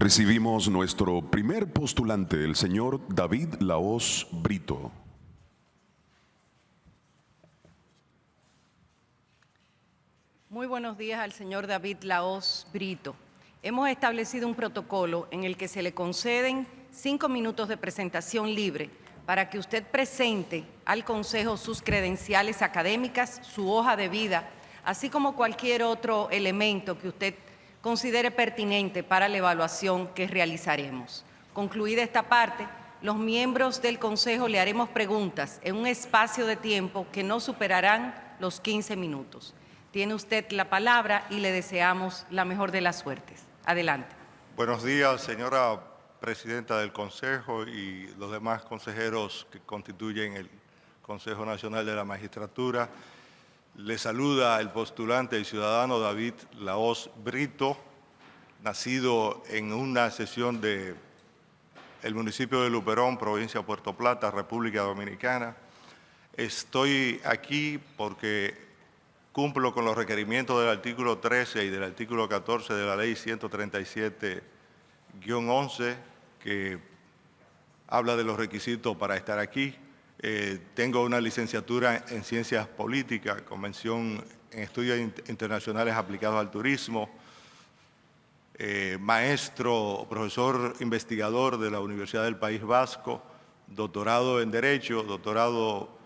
Recibimos nuestro primer postulante, el señor David Lahoz Brito. Muy buenos días al señor David Lahoz Brito. Hemos establecido un protocolo en el que se le conceden 5 minutos de presentación libre para que usted presente al Consejo sus credenciales académicas, su hoja de vida, así como cualquier otro elemento que usted considere pertinente para la evaluación que realizaremos. Concluida esta parte, los miembros del Consejo le haremos preguntas en un espacio de tiempo que no superarán los 15 minutos. Tiene usted la palabra y le deseamos la mejor de las suertes. Adelante. Buenos días, señora presidenta del Consejo y los demás consejeros que constituyen el Consejo Nacional de la Magistratura. Le saluda el postulante y ciudadano David Lahoz Brito, nacido en una sesión del municipio de Luperón, provincia de Puerto Plata, República Dominicana. Estoy aquí porque cumplo con los requerimientos del artículo 13 y del artículo 14 de la Ley 137-11, que habla de los requisitos para estar aquí. Tengo una licenciatura en Ciencias Políticas, con mención en Estudios Internacionales Aplicados al Turismo, maestro, profesor investigador de la Universidad del País Vasco, doctorado en Derecho, doctorando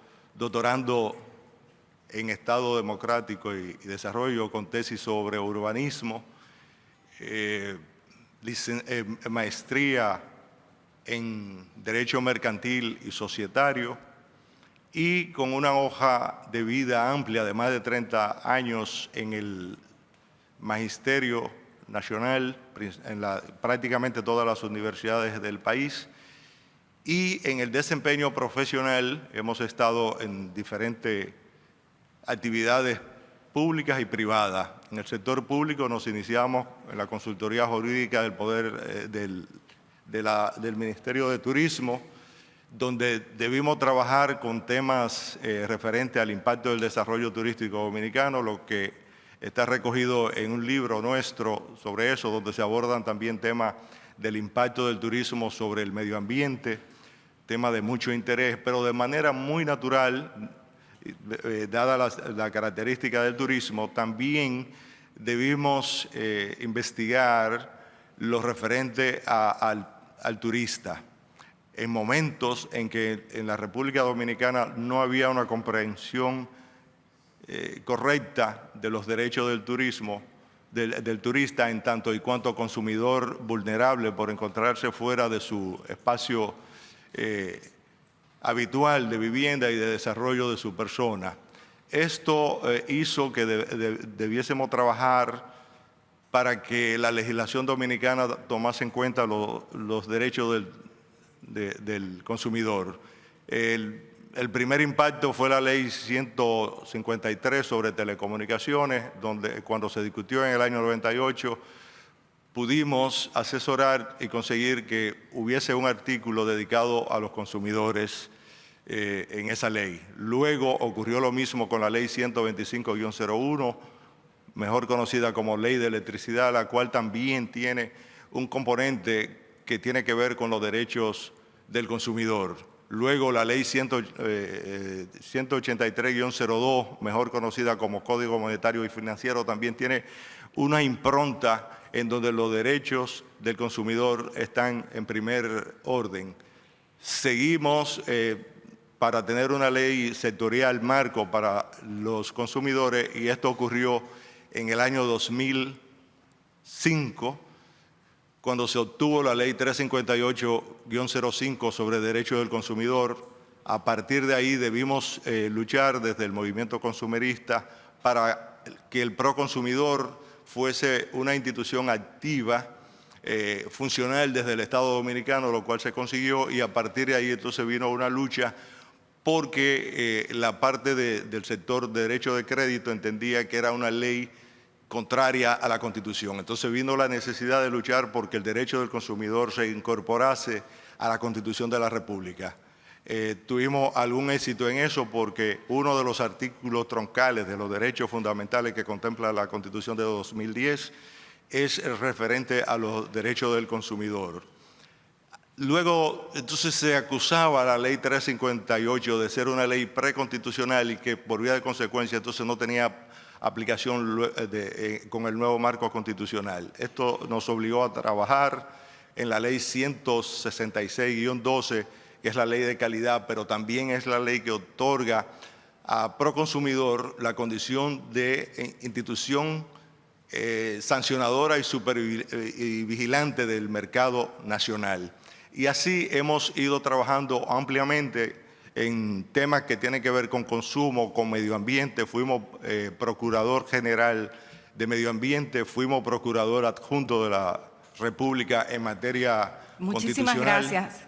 en Estado Democrático y Desarrollo con tesis sobre urbanismo, maestría en Derecho Mercantil y Societario y con una hoja de vida amplia de más de 30 años en el Magisterio Nacional, en prácticamente todas las universidades del país, y en el desempeño profesional hemos estado en diferentes actividades públicas y privadas. En el sector público nos iniciamos en la consultoría jurídica del Poder del Ministerio de Turismo, donde debimos trabajar con temas referentes al impacto del desarrollo turístico dominicano, lo que está recogido en un libro nuestro sobre eso, donde se abordan también temas del impacto del turismo sobre el medio ambiente, tema de mucho interés, pero de manera muy natural, dada la característica del turismo, también debimos investigar lo referente al turista. En momentos en que en la República Dominicana no había una comprensión correcta de los derechos del turismo, del turista en tanto y cuanto consumidor vulnerable por encontrarse fuera de su espacio habitual de vivienda y de desarrollo de su persona. Esto hizo que debiésemos trabajar para que la legislación dominicana tomase en cuenta los derechos del consumidor. El primer impacto fue la Ley 153 sobre telecomunicaciones, donde cuando se discutió en el año 98, pudimos asesorar y conseguir que hubiese un artículo dedicado a los consumidores en esa ley. Luego ocurrió lo mismo con la Ley 125-01, mejor conocida como Ley de Electricidad, la cual también tiene un componente que tiene que ver con los derechos del consumidor. Luego la Ley 183-02, mejor conocida como Código Monetario y Financiero, también tiene una impronta en donde los derechos del consumidor están en primer orden. Seguimos para tener una ley sectorial marco para los consumidores, y esto ocurrió en el año 2005, cuando se obtuvo la Ley 358-05 sobre derechos del consumidor. A partir de ahí debimos luchar desde el movimiento consumerista para que el Proconsumidor fuese una institución activa, funcional desde el Estado Dominicano, lo cual se consiguió, y a partir de ahí entonces vino una lucha porque la parte del sector de derecho de crédito entendía que era una ley contraria a la Constitución. Entonces vino la necesidad de luchar porque el derecho del consumidor se incorporase a la Constitución de la República. Tuvimos algún éxito en eso porque uno de los artículos troncales de los derechos fundamentales que contempla la Constitución de 2010 es el referente a los derechos del consumidor. Luego, entonces se acusaba a la ley 358 de ser una ley preconstitucional y que por vía de consecuencia entonces no tenía aplicación con el nuevo marco constitucional. Esto nos obligó a trabajar en la ley 166-12, que es la ley de calidad, pero también es la ley que otorga a Proconsumidor la condición de institución sancionadora y vigilante del mercado nacional. Y así hemos ido trabajando ampliamente en temas que tienen que ver con consumo, con medio ambiente. Fuimos procurador general de medio ambiente, fuimos procurador adjunto de la República en materia Muchísimas constitucional. gracias.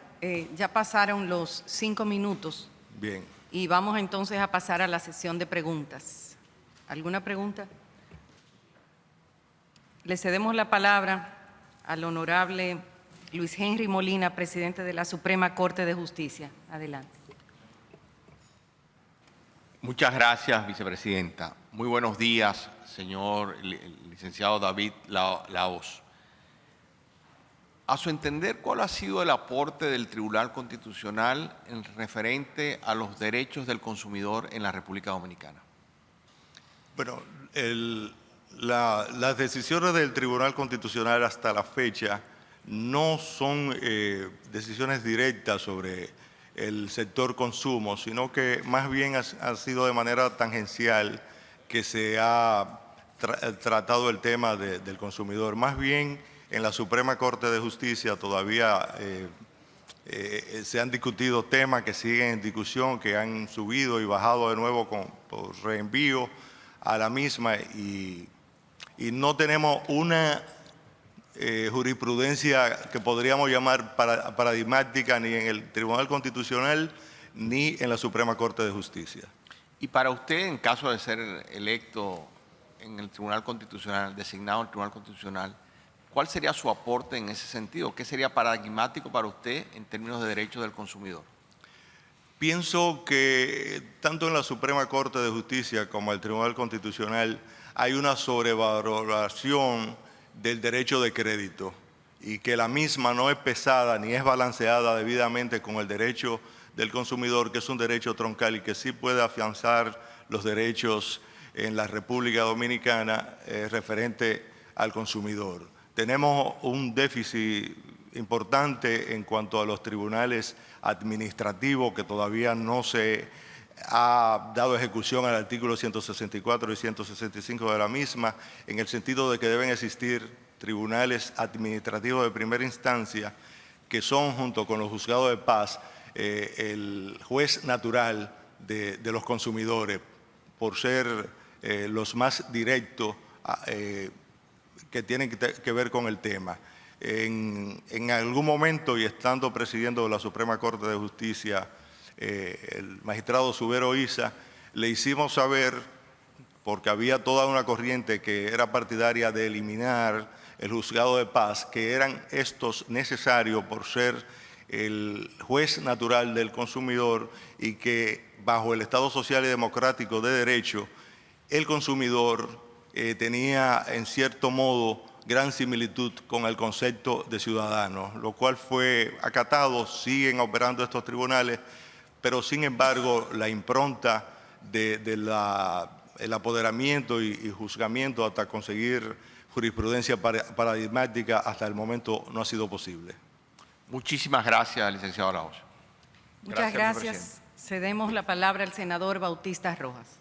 Ya pasaron los 5 minutos. Bien. Y vamos entonces a pasar a la sesión de preguntas. ¿Alguna pregunta? Le cedemos la palabra al honorable Luis Henry Molina, presidente de la Suprema Corte de Justicia. Adelante. Muchas gracias, vicepresidenta. Muy buenos días, señor licenciado David Lahoz. A su entender, ¿cuál ha sido el aporte del Tribunal Constitucional en referente a los derechos del consumidor en la República Dominicana? Bueno, las decisiones del Tribunal Constitucional hasta la fecha no son decisiones directas sobre el sector consumo, sino que más bien ha sido de manera tangencial que se ha tratado el tema del consumidor. Más bien en la Suprema Corte de Justicia todavía se han discutido temas que siguen en discusión, que han subido y bajado de nuevo por reenvío a la misma y no tenemos una jurisprudencia que podríamos llamar paradigmática ni en el Tribunal Constitucional ni en la Suprema Corte de Justicia. Y para usted, en caso de ser electo en el Tribunal Constitucional, designado en el Tribunal Constitucional, ¿cuál sería su aporte en ese sentido? ¿Qué sería paradigmático para usted en términos de derechos del consumidor? Pienso que tanto en la Suprema Corte de Justicia como en el Tribunal Constitucional hay una sobrevaloración del derecho de crédito y que la misma no es pesada ni es balanceada debidamente con el derecho del consumidor, que es un derecho troncal y que sí puede afianzar los derechos en la República Dominicana referente al consumidor. Tenemos un déficit importante en cuanto a los tribunales administrativos, que todavía no se ha dado ejecución al artículo 164 y 165 de la misma, en el sentido de que deben existir tribunales administrativos de primera instancia que son, junto con los juzgados de paz, el juez natural de los consumidores, por ser los más directos que tienen que ver con el tema. En algún momento, y estando presidiendo la Suprema Corte de Justicia, el magistrado Subero Isa, le hicimos saber, porque había toda una corriente que era partidaria de eliminar el juzgado de paz, que eran estos necesarios por ser el juez natural del consumidor y que bajo el Estado Social y Democrático de Derecho, el consumidor tenía en cierto modo gran similitud con el concepto de ciudadano, lo cual fue acatado. Siguen operando estos tribunales, pero sin embargo la impronta del apoderamiento y juzgamiento hasta conseguir jurisprudencia paradigmática hasta el momento no ha sido posible. Muchísimas gracias, licenciado Lahoz. Muchas gracias. Cedemos la palabra al senador Bautista Rojas.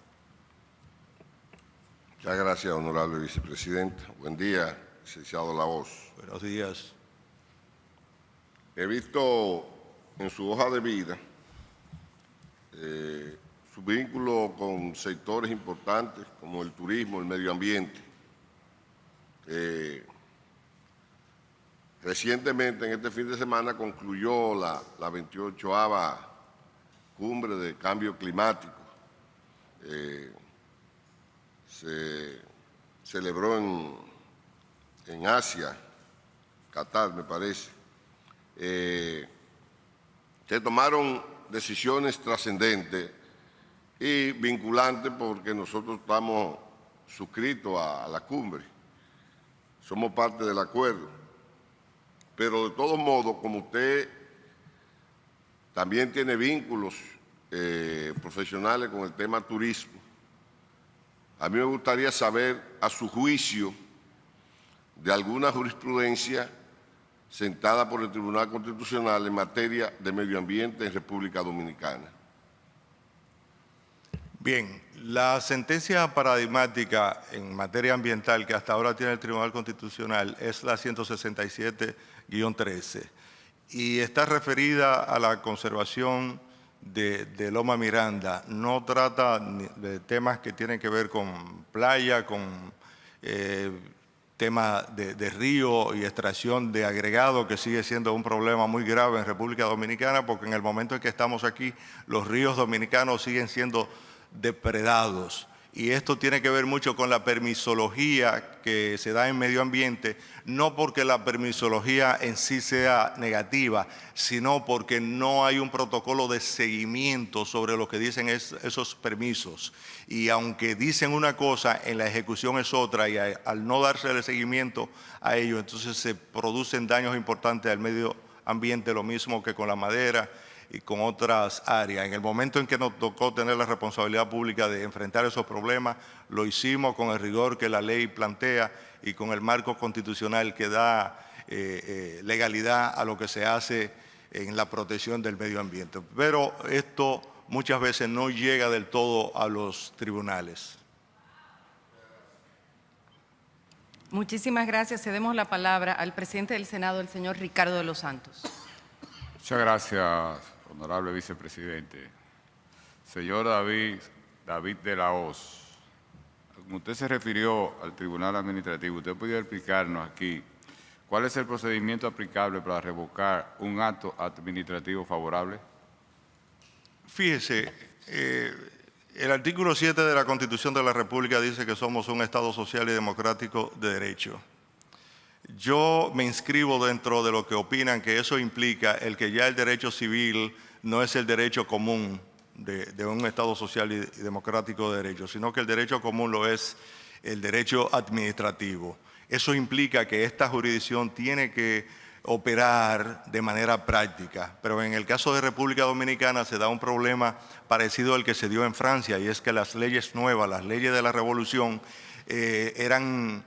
Muchas gracias, honorable vicepresidente. Buen día, licenciado Lahoz. Buenos días. He visto en su hoja de vida su vínculo con sectores importantes como el turismo, el medio ambiente. Recientemente, en este fin de semana, concluyó la 28ª Cumbre de Cambio Climático. Se celebró en Asia, Qatar, me parece. Se tomaron decisiones trascendentes y vinculantes porque nosotros estamos suscritos a la cumbre. somos parte del acuerdo. Pero de todos modos, como usted también tiene vínculos profesionales con el tema turismo, a mí me gustaría saber, a su juicio, de alguna jurisprudencia sentada por el Tribunal Constitucional en materia de medio ambiente en República Dominicana. Bien, la sentencia paradigmática en materia ambiental que hasta ahora tiene el Tribunal Constitucional es la 167-13 y está referida a la conservación de Loma Miranda. No trata de temas que tienen que ver con playa, con temas de río y extracción de agregado, que sigue siendo un problema muy grave en República Dominicana, porque en el momento en que estamos aquí, los ríos dominicanos siguen siendo depredados. Y esto tiene que ver mucho con la permisología que se da en medio ambiente, no porque la permisología en sí sea negativa, sino porque no hay un protocolo de seguimiento sobre lo que dicen esos permisos. Y aunque dicen una cosa, en la ejecución es otra, y al no darse el seguimiento a ello, entonces se producen daños importantes al medio ambiente, lo mismo que con la madera y con otras áreas. En el momento en que nos tocó tener la responsabilidad pública de enfrentar esos problemas, lo hicimos con el rigor que la ley plantea y con el marco constitucional que da legalidad a lo que se hace en la protección del medio ambiente. Pero esto muchas veces no llega del todo a los tribunales. Muchísimas gracias. Cedemos la palabra al presidente del Senado, el señor Ricardo de los Santos. Muchas gracias, honorable vicepresidente. Señor David de la Hoz, como usted se refirió al Tribunal Administrativo, ¿usted podría explicarnos aquí cuál es el procedimiento aplicable para revocar un acto administrativo favorable? Fíjese, el artículo 7 de la Constitución de la República dice que somos un Estado social y democrático de derecho. Yo me inscribo dentro de lo que opinan que eso implica el que ya el derecho civil no es el derecho común de un Estado social y democrático de derecho, sino que el derecho común lo es el derecho administrativo. Eso implica que esta jurisdicción tiene que operar de manera práctica, pero en el caso de República Dominicana se da un problema parecido al que se dio en Francia, y es que las leyes nuevas, las leyes de la Revolución, eran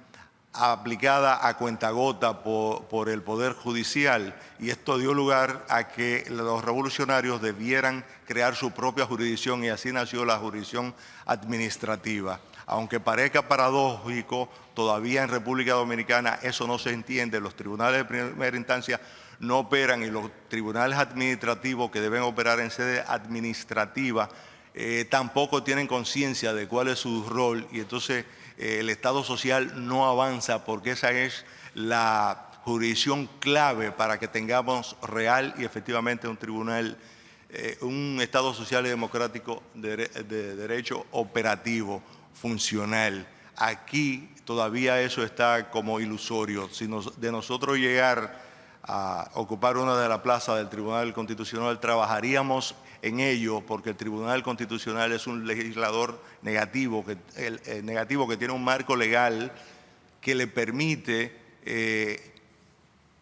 aplicada a cuentagota por el Poder Judicial, y esto dio lugar a que los revolucionarios debieran crear su propia jurisdicción, y así nació la jurisdicción administrativa. Aunque parezca paradójico, todavía en República Dominicana eso no se entiende. Los tribunales de primera instancia no operan, y los tribunales administrativos que deben operar en sede administrativa tampoco tienen conciencia de cuál es su rol, y entonces el Estado social no avanza, porque esa es la jurisdicción clave para que tengamos real y efectivamente un tribunal, un Estado social y democrático de derecho operativo, funcional. Aquí todavía eso está como ilusorio. Si de nosotros llegar a ocupar una de las plazas del Tribunal Constitucional, trabajaríamos en ello, porque el Tribunal Constitucional es un legislador negativo que tiene un marco legal que le permite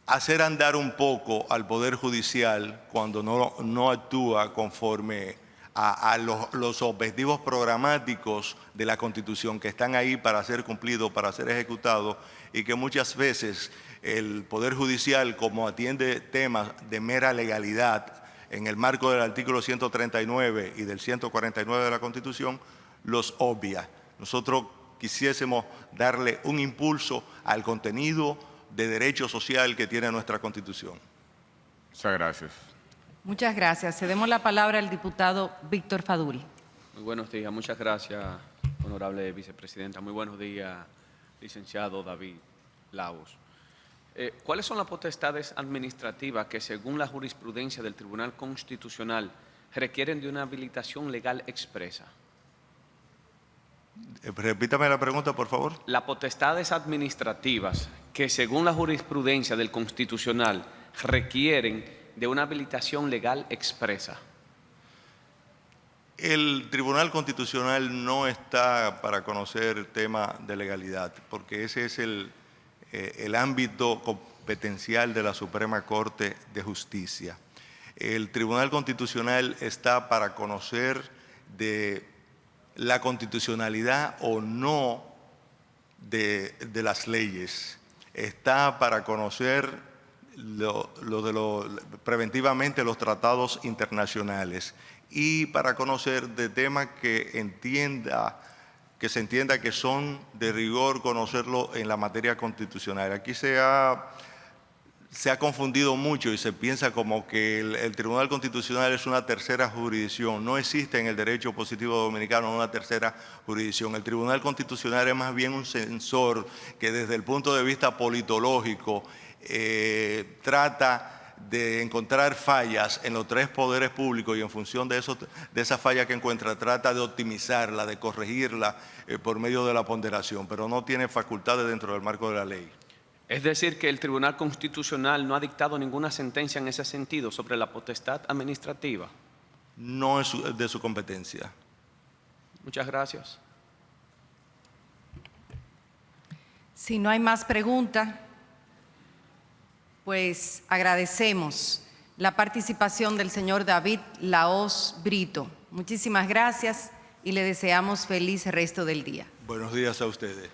hacer andar un poco al Poder Judicial cuando no actúa conforme a los objetivos programáticos de la Constitución, que están ahí para ser cumplidos, para ser ejecutados, y que muchas veces el Poder Judicial, como atiende temas de mera legalidad en el marco del artículo 139 y del 149 de la Constitución, los obvia. Nosotros quisiésemos darle un impulso al contenido de derecho social que tiene nuestra Constitución. Muchas gracias. Muchas gracias. Cedemos la palabra al diputado Víctor Fadul. Muy buenos días. Muchas gracias, honorable vicepresidenta. Muy buenos días, licenciado David Laos. ¿Cuáles son las potestades administrativas que, según la jurisprudencia del Tribunal Constitucional, requieren de una habilitación legal expresa? Repítame la pregunta, por favor. Las potestades administrativas que, según la jurisprudencia del Constitucional, requieren de una habilitación legal expresa. El Tribunal Constitucional no está para conocer tema de legalidad, porque ese es el ámbito competencial de la Suprema Corte de Justicia. El Tribunal Constitucional está para conocer de la constitucionalidad o no de las leyes. Está para conocer preventivamente los tratados internacionales y para conocer de temas que se entienda que son de rigor conocerlo en la materia constitucional. Aquí se ha confundido mucho y se piensa como que el Tribunal Constitucional es una tercera jurisdicción. No existe en el derecho positivo dominicano una tercera jurisdicción. El Tribunal Constitucional es más bien un censor que desde el punto de vista politológico trata de encontrar fallas en los tres poderes públicos y en función de esas fallas que encuentra trata de optimizarla, de corregirla por medio de la ponderación, pero no tiene facultades dentro del marco de la ley. Es decir, que el Tribunal Constitucional no ha dictado ninguna sentencia en ese sentido sobre la potestad administrativa. No es de su competencia. Muchas gracias. Si no hay más preguntas, pues agradecemos la participación del señor David Lahoz Brito. Muchísimas gracias y le deseamos feliz resto del día. Buenos días a ustedes.